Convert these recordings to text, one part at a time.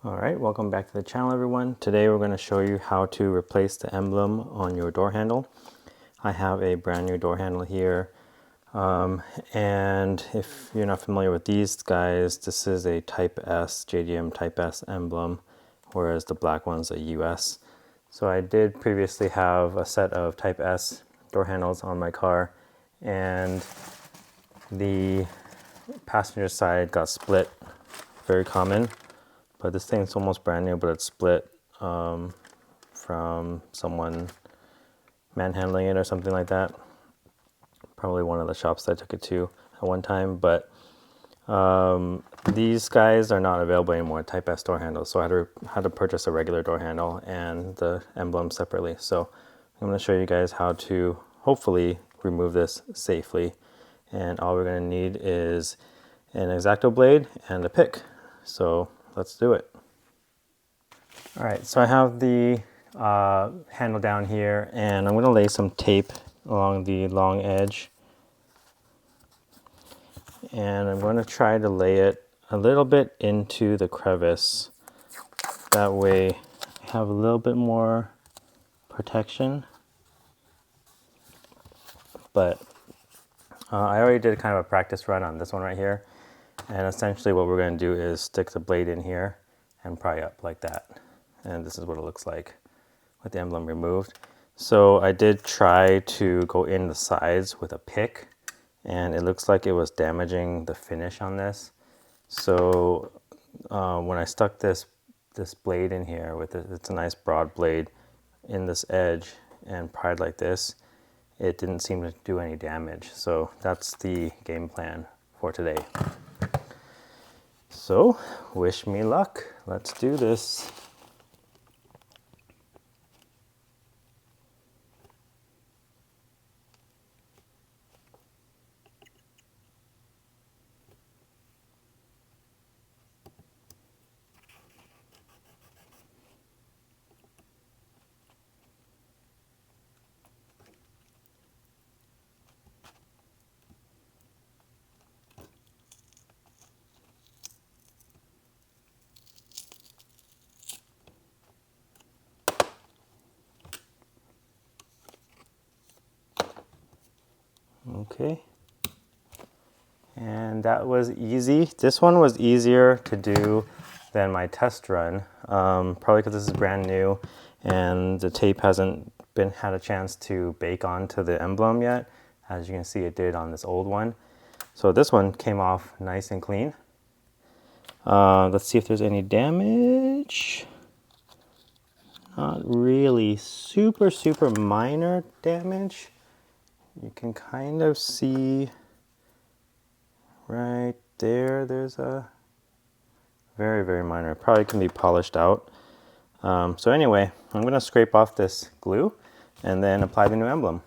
Alright, welcome back to the channel everyone. Today we're going to show you how to replace the emblem on your door handle. I have a brand new door handle here, and if you're not familiar with these guys, this is a Type S, JDM Type S emblem, whereas the black one's a US. So I did previously have a set of Type S door handles on my car, and the passenger side got split, very common. But this thing's almost brand new, but it's split from someone manhandling it or something like that. Probably one of the shops that I took it to at one time. But these guys are not available anymore, Type S door handles. So I had to purchase a regular door handle and the emblem separately. So I'm going to show you guys how to hopefully remove this safely. And all we're going to need is an X-Acto blade and a pick. So let's do it. All right, so I have the handle down here, and I'm going to lay some tape along the long edge. And I'm going to try to lay it a little bit into the crevice. That way I have a little bit more protection. But I already did kind of a practice run on this one right here. And essentially what we're going to do is stick the blade in here and pry up like that. And this is what it looks like with the emblem removed. So I did try to go in the sides with a pick, and it looks like it was damaging the finish on this. So when I stuck this blade in here with it, it's a nice broad blade in this edge and pried like this, it didn't seem to do any damage. So that's the game plan for today. So wish me luck. Let's do this. Okay, and that was easy. This one was easier to do than my test run, probably because this is brand new and the tape hasn't had a chance to bake onto the emblem yet. As you can see, it did on this old one. So this one came off nice and clean. Let's see if there's any damage. Not really super minor damage. You can kind of see right there, there's a very minor, probably can be polished out. So anyway, I'm going to scrape off this glue and then apply the new emblem.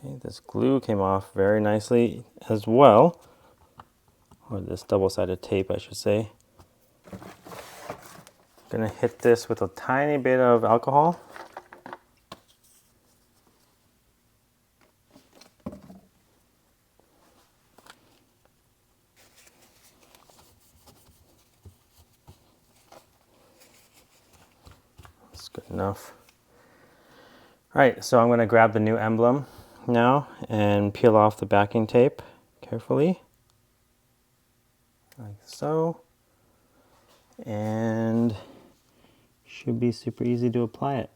Okay, this glue came off very nicely as well, or this double-sided tape I should say. Gonna hit this with a tiny bit of alcohol. That's good enough. All right, so I'm gonna grab the new emblem now and peel off the backing tape carefully, like so, and should be super easy to apply it.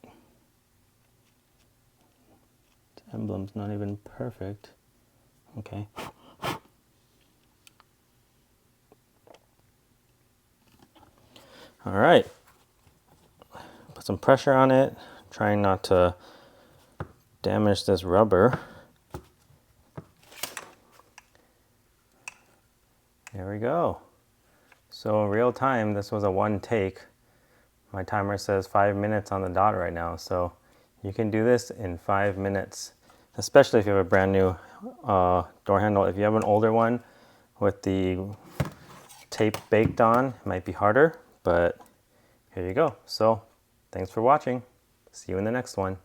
The emblem's not even perfect. Okay. All right, put some pressure on it, trying not to damage this rubber. There we go. So in real time, this was a one take. My timer says 5 minutes on the dot right now. So you can do this in 5 minutes, especially if you have a brand new door handle. If you have an older one with the tape baked on, it might be harder, but here you go. So thanks for watching. See you in the next one.